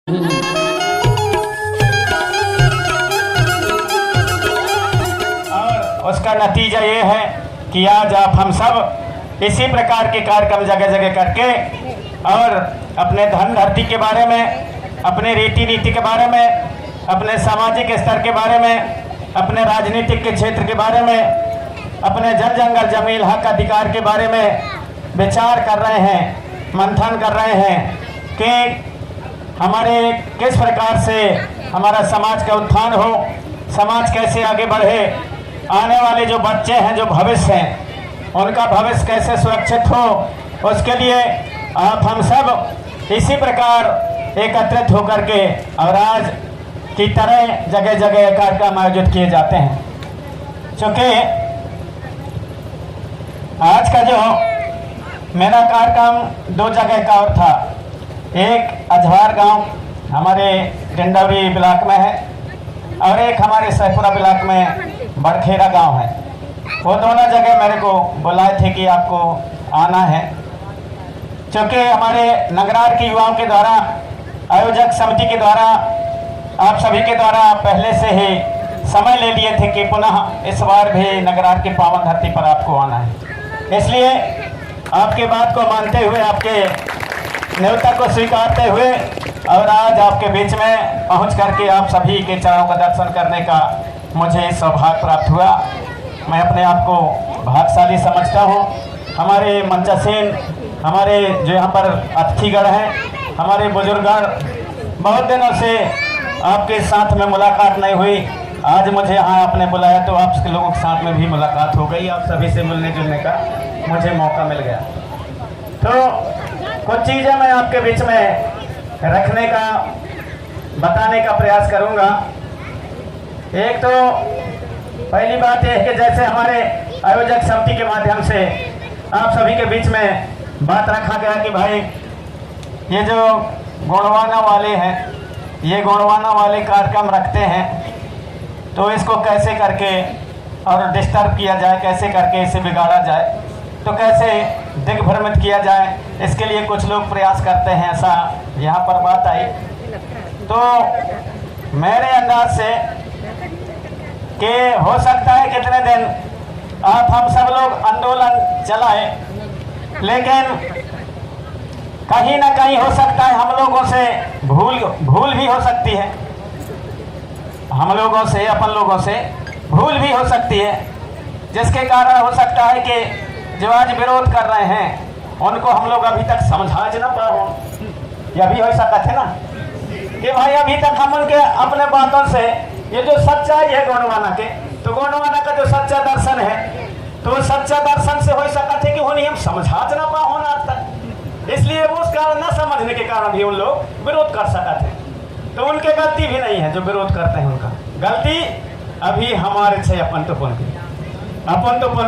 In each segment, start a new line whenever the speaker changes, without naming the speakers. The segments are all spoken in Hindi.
और उसका नतीजा ये है कि आज आप हम सब इसी प्रकार के कार्यक्रम जगह जगह करके और अपने धन धरती के बारे में, अपने रीति नीति के बारे में, अपने सामाजिक स्तर के बारे में, अपने राजनीतिक के क्षेत्र के बारे में, अपने जल जंगल जमीन हक अधिकार के बारे में विचार कर रहे हैं, मंथन कर रहे हैं कि हमारे किस प्रकार से हमारा समाज का उत्थान हो, समाज कैसे आगे बढ़े, आने वाले जो बच्चे हैं, जो भविष्य हैं, उनका भविष्य कैसे सुरक्षित हो, उसके लिए आप हम सब इसी प्रकार एकत्रित होकर के और आज की तरह जगह जगह कार्यक्रम आयोजित किए जाते हैं। क्योंकि आज का जो मेरा कार्यक्रम दो जगह का और था, एक अजवार गांव हमारे डिंडौरी ब्लॉक में है और एक हमारे सहपुरा ब्लॉक में बड़खेरा गांव है। वो दोनों जगह मेरे को बुलाए थे कि आपको आना है, क्योंकि हमारे नगरार के युवाओं के द्वारा, आयोजक समिति के द्वारा, आप सभी के द्वारा पहले से ही समय ले लिए थे कि पुनः इस बार भी नगरार की पावन धरती पर आपको आना है। इसलिए आपके बात को मानते हुए, आपके न्योता को स्वीकारते हुए और आज आपके बीच में पहुंच करके आप सभी के चरणों का दर्शन करने का मुझे सौभाग्य प्राप्त हुआ। मैं अपने आप को भाग्यशाली समझता हूं। हमारे मंचासीन, हमारे जो यहाँ पर अतिथिगण हैं, हमारे बुजुर्गगण, बहुत दिनों से आपके साथ में मुलाकात नहीं हुई, आज मुझे यहाँ आपने बुलाया तो आप लोगों के साथ में भी मुलाकात हो गई, आप सभी से मिलने जुलने का मुझे मौका मिल गया। तो कुछ चीज़ें मैं आपके बीच में रखने का, बताने का प्रयास करूँगा। एक तो पहली बात यह है कि जैसे हमारे आयोजक समिति के माध्यम से आप सभी के बीच में बात रखा गया कि भाई ये जो गुणवाना वाले हैं, ये गुणवाना वाले कार्यक्रम रखते हैं, तो इसको कैसे करके और डिस्टर्ब किया जाए, कैसे करके इसे बिगाड़ा जाए, तो कैसे दिग्भ्रमित किया जाए, इसके लिए कुछ लोग प्रयास करते हैं, ऐसा यहाँ पर बात आई। तो मेरे अंदाज से कि हो सकता है कितने दिन आप हम सब लोग आंदोलन चलाएं, लेकिन कहीं ना कहीं हो सकता है हम लोगों से भूल भी हो सकती है, हम लोगों से, अपन लोगों से भूल भी हो सकती है, जिसके कारण हो सकता है कि जो आज विरोध कर रहे हैं उनको हम लोग अभी तक समझा ना पाओ। यह भी हो सकता है ना कि भाई अभी तक हम उनके अपने बातों से ये जो सच्चाई है गोंडवाना के, तो गोंडवाना का जो सच्चा दर्शन है, तो सच्चा दर्शन से हो सकता है कि उन्हें हम समझा ना पाओ ना आज तक, इसलिए वो उस कारण न समझने के कारण भी उन लोग विरोध कर सकते हैं। तो उनके गलती भी नहीं है जो विरोध करते हैं, उनका गलती अभी हमारे से अपन तो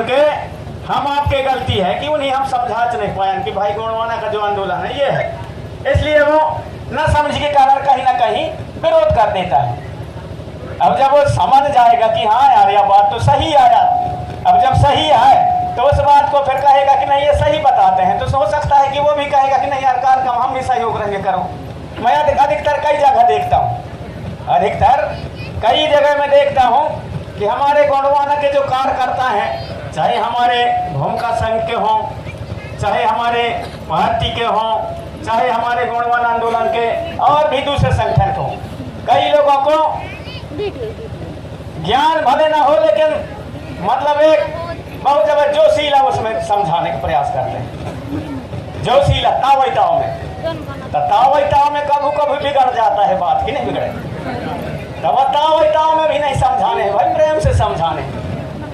के हम आपके गलती है कि उन्हें हम समझा नहीं पाए कि भाई गोंडवाना का जो आंदोलन है ये है, इसलिए वो न समझ के कारण कहीं ना कहीं विरोध कर देता है। अब जब वो समझ जाएगा कि हाँ यार यह बात तो सही आया, अब जब सही है तो उस बात को फिर कहेगा कि नहीं ये सही बताते हैं, तो हो सकता है कि वो भी कहेगा कि नहीं यार कार्यक्रम हम भी सहयोग रहेंगे करो। मैं अधिकतर कई जगह देखता हूँ, अधिकतर कई जगह में देखता हूँ कि हमारे गोंडवाना के जो कार्यकर्ता हैं, चाहे हमारे भूमिका संघ के हों, चाहे हमारे भारती के हों, चाहे हमारे गोंडवाना आंदोलन के और भी दूसरे संगठन के हों, कई लोगों को ज्ञान भले ना हो, लेकिन मतलब एक बहुत जगह जोशीला उसमें समझाने का प्रयास करते हैं। जोशीला तावैताओं में कभी बिगड़ जाता है बात, कि नहीं बिगड़े, तब तावैताओं में भी नहीं समझाने है भाई, प्रेम से समझाने।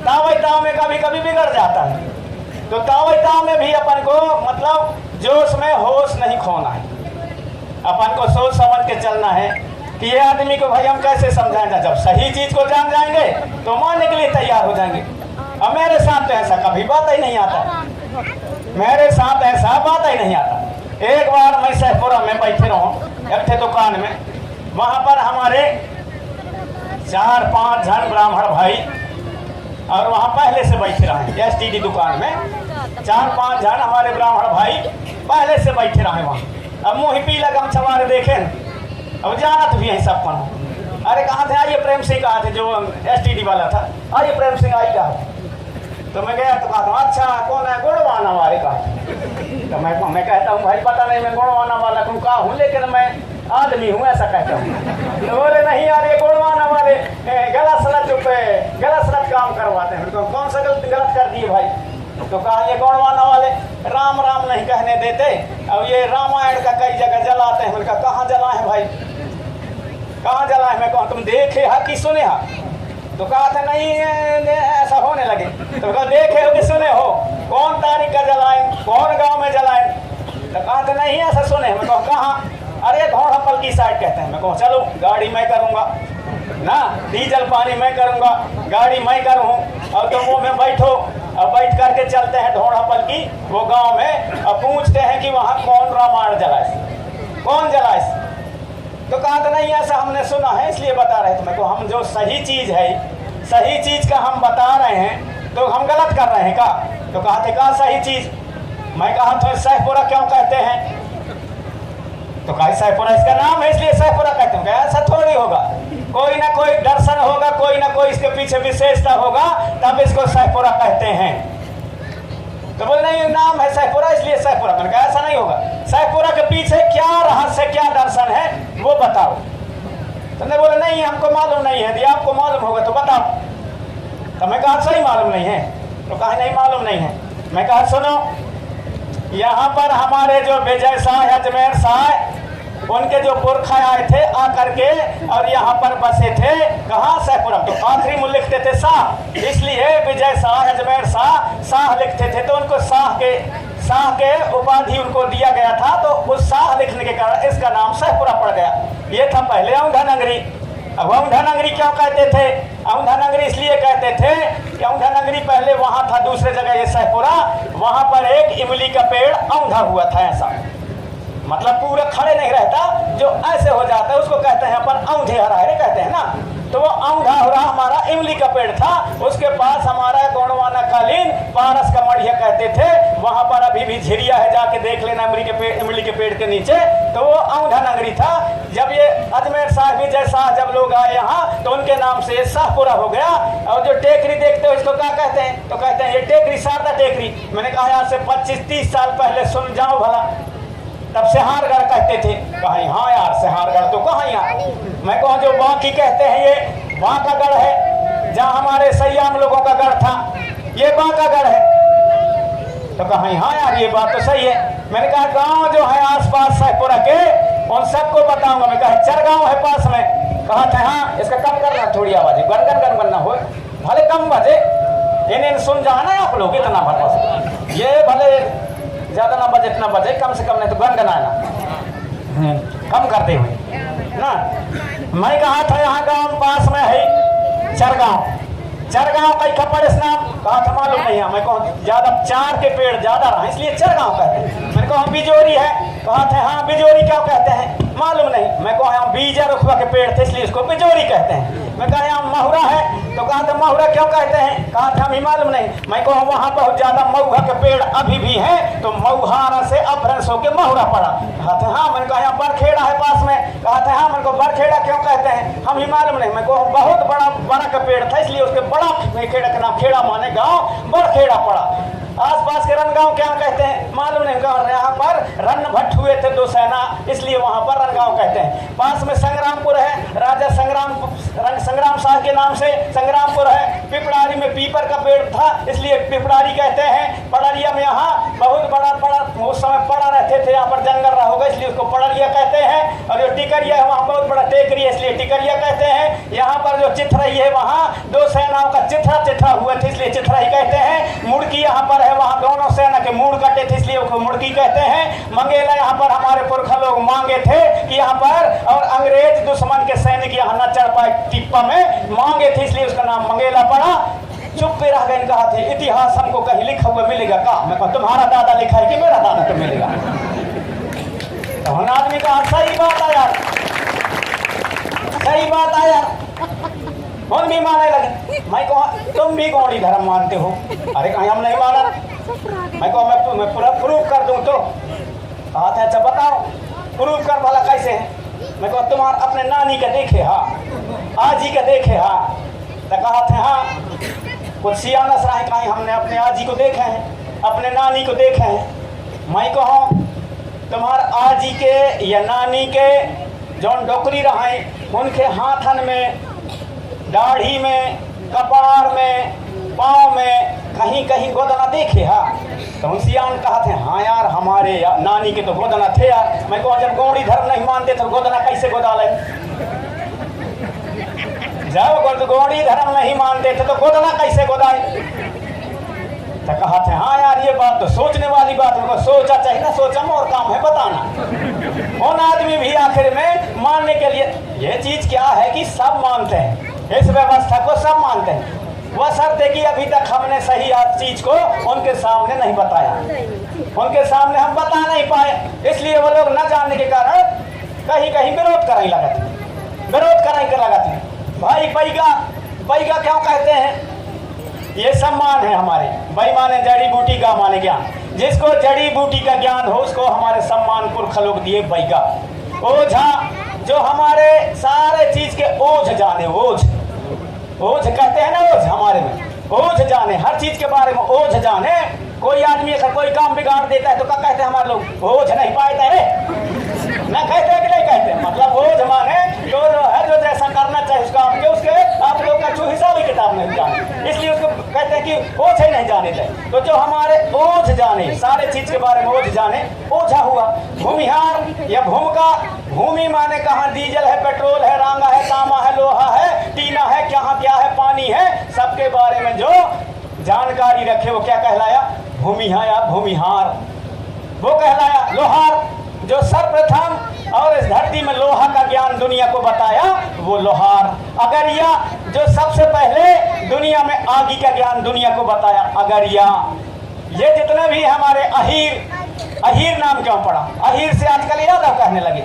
तावैताओं में कभी कभी बिगड़ जाता है, तो तावैताओं में भी अपन को मतलब जोश में होश नहीं खोना है, अपन को सोच समझ के चलना है कि ये आदमी को भाई हम कैसे समझाएंगे। जब सही चीज को जान जाएंगे तो मानने के लिए तैयार हो जाएंगे। अब मेरे साथ तो ऐसा कभी बात ही नहीं आता, मेरे साथ ऐसा बात ही नहीं आता। एक बार मैं सहपुरा में बैठे रहूं एक दुकान में, वहां पर हमारे 4-5 जन ब्राह्मण भाई और वहाँ पहले से बैठे रहे, एसटीडी दुकान में 4-5 जन हमारे ब्राह्मण भाई पहले से बैठे रहे वहाँ। अब मुँह पीला गमछा मारे देखे अब जानत भी है सब कौन। अरे कहाँ थे? आइए प्रेम सिंह कहा थे, जो STD वाला था। आइए प्रेम सिंह आई क्या? तो मैं गया तो कहा अच्छा कौन है? गुणवाना वाले का। तो मैं कहता हूँ भाई पता नहीं मैं गुणवाना वाला तुम कहा हूँ, लेकिन मैं आदमी हूँ ऐसा कहता हूँ। तो बोले नहीं यार ये गुणवाना वाले गलत सलत काम करवाते हैं। तो कौन सा गलत कर दिए भाई? तो कहा ये गुणवाना वाले राम राम नहीं कहने देते, अब ये रामायण का कई जगह जलाते हैं। उनका कहाँ जला है भाई? कहाँ जला है? मैं कहूँ तुम देखे हा कि सुने हा? तो कहा था नहीं ऐसा होने लगे। तो कहा देखे हो कि सुने हो? कौन तारीख का जलाए, कौन गांव में जलाए? तो कहा था नहीं ऐसा सुने। मैं कहूँ कहाँ? अरे घोड़ापल की साइड कहते हैं। मैं कहूँ चलो गाड़ी मैं करूँगा ना, डीजल पानी मैं करूँगा, गाड़ी मैं करूँ और तुम वो में बैठो और बैठ करके चलते हैं ढोड़ापल की वो गांव में और पूछते हैं कि वहाँ कौन रामायण जलाए, कौन जलाए? तो कहा तो नहीं ऐसा हमने सुना है इसलिए बता रहे थे। मैं को हम जो सही चीज़ है, सही चीज़ का हम बता रहे हैं तो हम गलत कर रहे हैं का? तो कहा थे का सही चीज़? मैं कहा तो सैफपुरा क्यों कहते हैं? तो कहा सैफपुरा इसका नाम है इसलिए सैफपुरा कहते हैं। ऐसा थोड़ी होगा, कोई ना कोई दर्शन होगा, कोई ना कोई इसके पीछे विशेषता होगा तब इसको सैफपुरा कहते हैं। तो बोले नहीं नाम है सैफपुरा इसलिए सैफपुरा। मैंने कहा ऐसा नहीं होगा, सैफपुरा के पीछे क्या रहस्य क्या दर्शन है वो बताओ। तो नहीं बोले नहीं हमको मालूम नहीं है, यदि आपको मालूम होगा तो बताओ। तो मैं कहा सही मालूम नहीं है? तो कहा नहीं मालूम नहीं है। मैं कहा सुनो, यहाँ पर हमारे जो विजय शाह अजमेर शाह उनके जो पुरखा आए थे आकर के और यहाँ पर बसे थे कहाँ? सैफपुरम। तो आखिरी में लिखते थे शाह, इसलिए विजय शाह अजमेर शाह लिखते थे। तो उनको शाह के उपाधि उनको दिया गया था, तो उस शाह लिखने के कारण इसका नाम सैफपुरा पड़ गया। ये था पहले औंधा नगरी। अब औंधा नगरी क्यों कहते थे? औंधा नगरी इसलिए कहते थे कि औंधा नगरी पहले वहाँ था, दूसरे जगह ये सैफपुरा, वहाँ पर एक इमली का पेड़ औंधा हुआ था। ऐसा मतलब पूरा खड़े नहीं रहता, जो ऐसे हो जाता है उसको कहते हैं अपन औंधे हरारे कहते हैं ना। तो वो औंधा हो रहा हमारा इमली का पेड़ था, उसके पास हमारा गोंडवाना कालीन पारस का मढ़िया कहते थे। वहाँ पर अभी भी झिरिया है, जाके देख लेना इमली के पेड़ के नीचे। तो वो औंधा नगरी था। जब ये अजमेर शाह विजय शाह जब लोग आए यहाँ तो उनके नाम से शाहपुरा हो गया। और जो टेकरी देखते हो इसको क्या कहते हैं? तो कहते हैं ये टेकरी शारदा टेकरी। मैंने कहा यहाँ से 25-30 साल पहले सुन जाओ भला, तब सिहारगढ़ कहते थे। कहा हाँ यार सिहारगढ़ तो कहाँ यार? मैं कहूँ जो बाकी कहते हैं ये बांका गढ़ है, जहाँ हमारे सयाम लोगों का गढ़ था, ये बांका गढ़ है। तो कहा हाँ यार ये बात तो सही है। मैंने कहा गांव जो है आसपास सैफपुरा के उन सबको बताऊंगा। मैं कहा चरगांव है पास में। कहा था हाँ इसका कम करना थोड़ी आवाज, गन ना हो, भले कम बजे इन्हें सुन जाना आप लोग इतना भर, ये भले ज्यादा ना बजे, इतना बजे कम से कम, नहीं तो गनगनाना कम करते हुए ना। मैं कहा था यहाँ गांव पास में है चरगांव। चरगांव कई खपड़ इस नाम कहा था मालूम नहीं है। मैं कहूँ ज्यादा चार के पेड़ ज्यादा रहा इसलिए चरगांव कहते हैं। मैंने कहा बिजोरी है। कहा था हाँ बिजोरी क्या कहते हैं? मालूम नहीं। मैं कहूँ यहाँ बीजा रुखवा के पेड़ थे इसलिए इसको बिजोरी कहते हैं। मैं कहा यहाँ महुरा है। तो कहा था महुरा क्यों कहते हैं? कहा था हमें मालूम नहीं। मैं कहूँ वहाँ बहुत ज्यादा महुआ के पेड़ अभी भी हैं, तो महुहारा से अपभ्रंश होकर महुरा पड़ा। कहा था हाँ। मैंने कहा यहाँ बरखेड़ा है पास में। कहा था हाँ। मैंने को बरखेड़ा क्यों कहते हैं? हम ही मालूम नहीं। मैं कहूँ बहुत बड़ा का पेड़ था इसलिए उसके बड़ा खेड़ा का नाम, खेड़ा माने गाँव, बरखेड़ा पड़ा। आसपास के रनगांव क्या कहते हैं? मालूम नहीं। यहाँ पर रन भट्ट हुए थे 2 सेना इसलिए वहाँ पर रनगांव कहते हैं। पास में संग्रामपुर है, राजा संग्राम शाह के नाम से संग्रामपुर है। पिपड़ारी में पीपर का पेड़ था इसलिए पिपड़ारी कहते हैं। पड़रिया में यहाँ बहुत बड़ा उस समय पड़ा रहते थे, यहाँ पर जंगल रहा होगा इसलिए उसको पड़रिया कहते हैं। और जो टिकरिया है वहाँ बहुत बड़ा टेकरी है इसलिए टिकरिया कहते हैं। यहाँ पर जो चिथरई है वहाँ 2 सेनाओं का चिथरा हुआ थे इसलिए चिथरा ही कहते हैं। मुड़की यहाँ पर है, वहाँ दोनों सेना के मूड़ कटे थे इसलिए उसको मुड़की कहते हैं। मंगेला यहाँ पर हमारे पुरखा लोग मांगे थे कि यहाँ पर, और अंग्रेज दुश्मन के सैनिक यहाँ न चढ़ पाए टिप्पा में, मांगे थे इसलिए उसका नाम मंगेला पड़ा। चुप पे रह गए। कहा थे इतिहास हमको कहीं लिखा हुआ मिलेगा का? मैं कहूँ तुम्हारा दादा लिखा है कि मेरा दादा तो मिलेगा? तो हम आदमी कहा सही बात है यार, सही बात है यार। हम भी मानने लगे। मैं कहूँ तुम भी गौड़ी धर्म मानते हो? अरे कहीं हम नहीं माना। मैं कहूँ मैं पूरा प्रूफ कर दूँ तो? कहा था अच्छा बताओ प्रूफ कर भला कैसे है? मैं कहा तुम्हार अपने नानी के देखे हा, आजी के देखे हा। तो कहा थे हाँ कुछ सियानस रहे कहीं हमने अपने आजी को देखे हैं, अपने नानी को देखे हैं। मैं कहूँ तुम्हार आजी के या नानी के जौन डोकरी रहे उनके हाथन में, दाढ़ी में, कपार में, पाँव में कहीं कहीं गोदना देखे हा। तो उन सियान कहा थे हाँ यार हमारे नानी के तो गोदना थे यार। मैं कहूँ जब गौड़ी धर्म नहीं मानते तो गोदना कैसे गोदा ले? जब गौड़ी धर्म नहीं मानते थे तो गोदना कैसे गोदाए? तो कहा थे हाँ यार ये बात तो सोचने वाली बात है। सोचा चाहिए ना, सोचा में और काम है बताना। उन आदमी भी आखिर में मानने के लिए ये चीज क्या है कि सब मानते हैं, इस व्यवस्था को सब मानते हैं। वह शर्त है कि अभी तक हमने सही चीज को उनके सामने नहीं बताया, उनके सामने हम बता नहीं पाए, इसलिए वो लोग न जानने के कारण कहीं कहीं विरोध करने लगे थे, विरोध करने के लगे थे। भाई बैगा क्यों कहते हैं? ये सम्मान है हमारे। भाई माने जड़ी बूटी का माने ज्ञान, जिसको जड़ी बूटी का ज्ञान हो उसको हमारे सम्मान पुरख लोग दिए बैगा। ओझा जो हमारे सारे चीज के ओझ जाने, ओझ कहते हैं ना, ओझ हमारे में ओझ जाने, हर चीज के बारे में ओझ जाने। कोई आदमी अगर कोई काम बिगाड़ देता है तो क्या कहते हैं हमारे लोग? ओझ नहीं पाते रे, ना कहते हैं कि नहीं कहते? मतलब ओझ माने जो है जो जैसा करना चाहिए उस काम के उसके आप लोग का जो हिसाब ही किताब नहीं जाने, इसलिए उसको कहते हैं कि ओझ ही नहीं जाने चाहिए। तो जो हमारे ओझ जाने, सारे चीज के बारे में ओझ जाने, ओझा हुआ। भूमिहार या भूमिका, भूमि माने कहाँ डीजल है, पेट्रोल है, रांगा है, तांबा है, लोहा है, टीना है, क्या है, पानी है, सबके बारे में जो जानकारी रखे वो क्या कहलाया? भूमिहा या भूमिहार। वो कहलाया लोहार जो सर्वप्रथम और इस धरती में लोहा का ज्ञान दुनिया को बताया, वो लोहार। अगरिया जो सबसे पहले दुनिया में आगी का ज्ञान दुनिया को बताया, अगरिया। ये जितने भी हमारे अहीर नाम क्यों पड़ा? अहीर से आजकल यादव कहने लगे।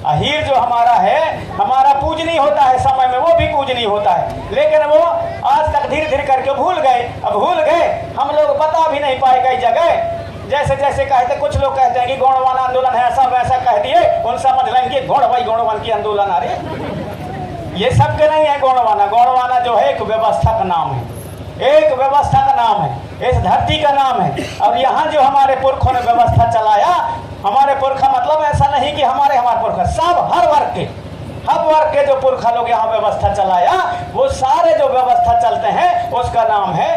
अहीर जो हमारा है, हमारा पूजनीय होता है, समय में वो भी पूजनीय होता है, लेकिन वो आज तक धीरे धीरे करके भूल गए। अब भूल गए, हम लोग बता भी नहीं पाए कई जगह। जैसे जैसे कहते, कुछ लोग कहते हैं कि गौड़वाना आंदोलन है, ऐसा वैसा कह दिए, उन समझ लेंगे गौड़वान की आंदोलन आ रही। ये सब के नहीं है गौड़वाना। गौड़वाना जो है एक व्यवस्था का नाम है, एक व्यवस्था का नाम है, इस धरती का नाम है। और यहाँ जो हमारे पुरखों ने व्यवस्था चलाया, हमारे पुरखा मतलब ऐसा नहीं कि हमारे पुरखा, सब हर वर्ग के जो पुरखा लोग यहाँ व्यवस्था चलाया, वो सारे जो व्यवस्था चलते हैं उसका नाम है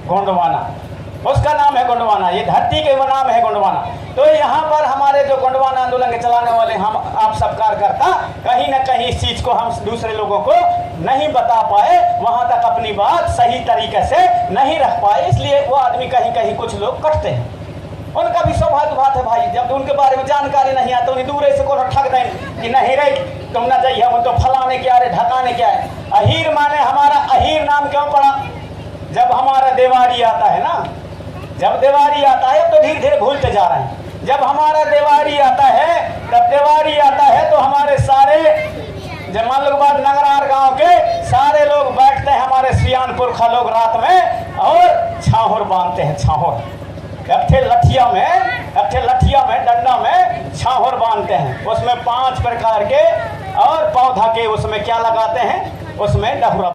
गोंडवाना, उसका नाम है गोंडवाना। ये धरती के वो नाम है गोंडवाना। तो यहाँ पर हमारे जो गोंडवाना आंदोलन के चलाने वाले हम आप सब कार्यकर्ता कहीं ना कहीं इस चीज को हम दूसरे लोगों को नहीं बता पाए, वहां तक अपनी बात सही तरीके से नहीं रख पाए, इसलिए वो आदमी कहीं कहीं कुछ लोग कटते हैं। उनका भी सौभाग्य बात है भाई, जब उनके बारे में जानकारी नहीं आता, उन्हें दूर से को ठग दें कि नहीं रे तुम ना जाइए, वो तो फलाने क्या है, ढकाने क्या है। अहीर माने हमारा अहीर नाम क्यों पड़ा? जब हमारा देवारी आता है ना, जब देवारी आता है तो धीरे धीरे भूलते जा रहे हैं। जब हमारा देवारी आता है, तब देवारी आता है तो हमारे सारे जमालुबाद नगरार गांव के सारे लोग बैठते हैं, हमारे सियान पुरखा लोग रात में और छाहोर बांधते हैं। छाहोर अट्ठे लठिया में डंडा में छाहोर बांधते हैं। उसमें 5 प्रकार के और पौधा के उसमें क्या लगाते हैं, उसमें डहुरा